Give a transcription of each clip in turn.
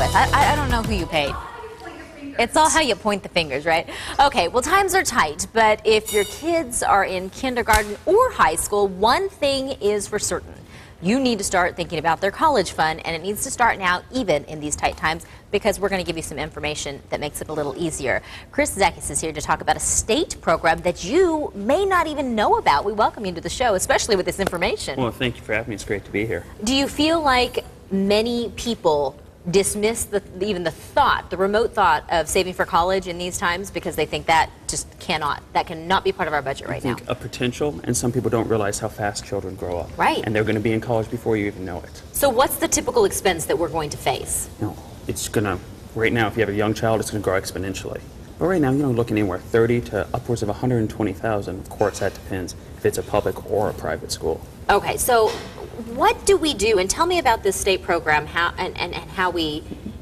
with. I don't know who you paid. It's all how you point the fingers, right? Okay, well, times are tight, but if your kids are in kindergarten or high school, one thing is for certain. You need to start thinking about their college fund, and it needs to start now, even in these tight times, because we're going to give you some information that makes it a little easier. Chris Zekis is here to talk about a state program that you may not even know about. We welcome you to the show, especially with this information. Well, thank you for having me. It's great to be here. Do you feel like many people dismiss even the remote thought of saving for college in these times because they think that cannot be part of our budget right now? I think a potential, and some people don't realize how fast children grow up. Right. And they're going to be in college before you even know it. So what's the typical expense that we're going to face? It's going to, right now, if you have a young child, it's going to grow exponentially. But right now, looking anywhere 30 to upwards of 120,000. Of course, that depends if it's a public or a private school. Okay, so what do we do? And tell me about this state program.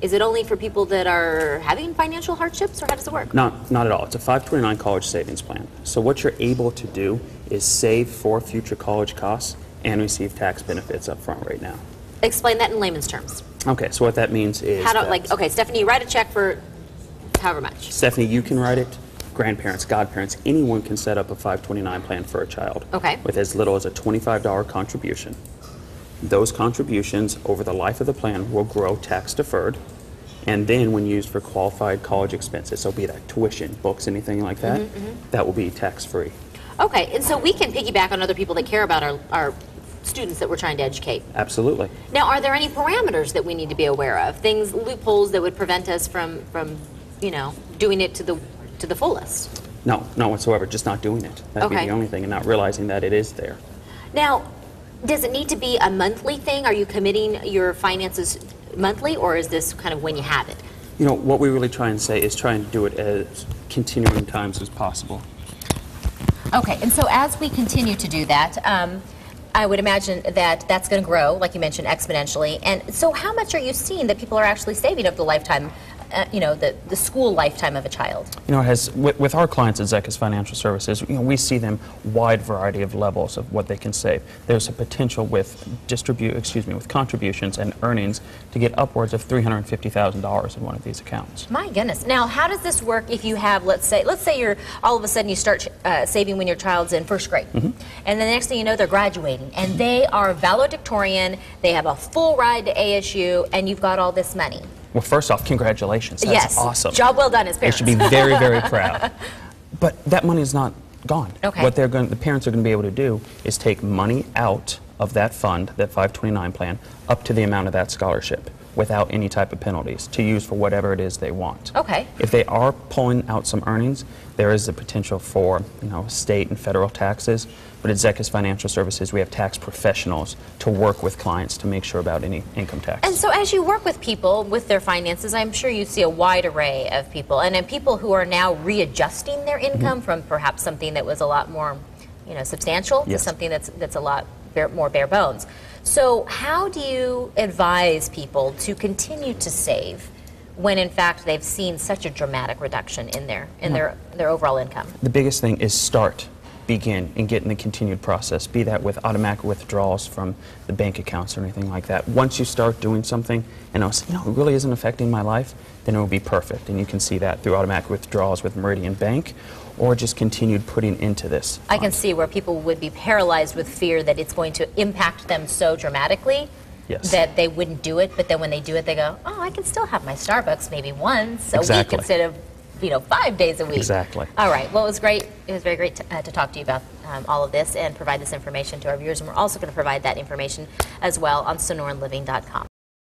Is it only for people that are having financial hardships, or how does it work? Not at all. It's a 529 college savings plan. So what you're able to do is save for future college costs and receive tax benefits up front right now. Explain that in layman's terms. Okay, so what that means is okay, Stephanie, you write a check for however much. Stephanie, you can write it. Grandparents, godparents, anyone can set up a 529 plan for a child. Okay. With as little as a $25 contribution. Those contributions over the life of the plan will grow tax deferred, and then when used for qualified college expenses, so be that tuition, books, anything like that, that will be tax free. Okay, and so we can piggyback on other people that care about our students that we're trying to educate. Absolutely. Now, are there any parameters that we need to be aware of? Loopholes that would prevent us from doing it to the fullest? No, not whatsoever. Just not doing it. That'd be the only thing, and not realizing that it is there. Now, does it need to be a monthly thing? Are you committing your finances monthly, or is this kind of when you have it? What we really try and say is try and do it as continuing times as possible. Okay, and so as we continue to do that, I would imagine that that's going to grow, like you mentioned, exponentially. And so how much are you seeing that people are actually saving over the lifetime, the school lifetime of a child? With our clients at Zekis Financial Services, we see them wide variety of levels of what they can save. There's a potential with contributions and earnings to get upwards of $350,000 in one of these accounts. My goodness. Now, how does this work if you have, let's say you're all of a sudden you start saving when your child's in first grade, and then the next thing you know they're graduating, and they are valedictorian, they have a full ride to ASU, and you've got all this money. Well, first off, congratulations. That's awesome. Job well done as parents. They should be very, very proud. But that money is not gone. Okay. What the parents are going to be able to do is take money out of that fund, that 529 plan, up to the amount of that scholarship without any type of penalties to use for whatever it is they want. Okay. If they are pulling out some earnings, there is the potential for state and federal taxes. But at Zekis Financial Services, we have tax professionals to work with clients to make sure about any income tax. And so as you work with people with their finances, I'm sure you see a wide array of people, and then people who are now readjusting their income from perhaps something that was a lot more substantial to something that's a lot more bare bones. So how do you advise people to continue to save when in fact they've seen such a dramatic reduction in their overall income? The biggest thing is begin and get in the continued process, be that with automatic withdrawals from the bank accounts or anything like that. Once you start doing something and it really isn't affecting my life, then it will be perfect. And you can see that through automatic withdrawals with Meridian Bank, or just continued putting into this fund. I can see where people would be paralyzed with fear that it's going to impact them so dramatically that they wouldn't do it, but then when they do it, they go, oh, I can still have my Starbucks maybe once a week instead of 5 days a week. Exactly. All right. Well, it was great. It was very great to talk to you about all of this and provide this information to our viewers. And we're also going to provide that information as well on SonoranLiving.com.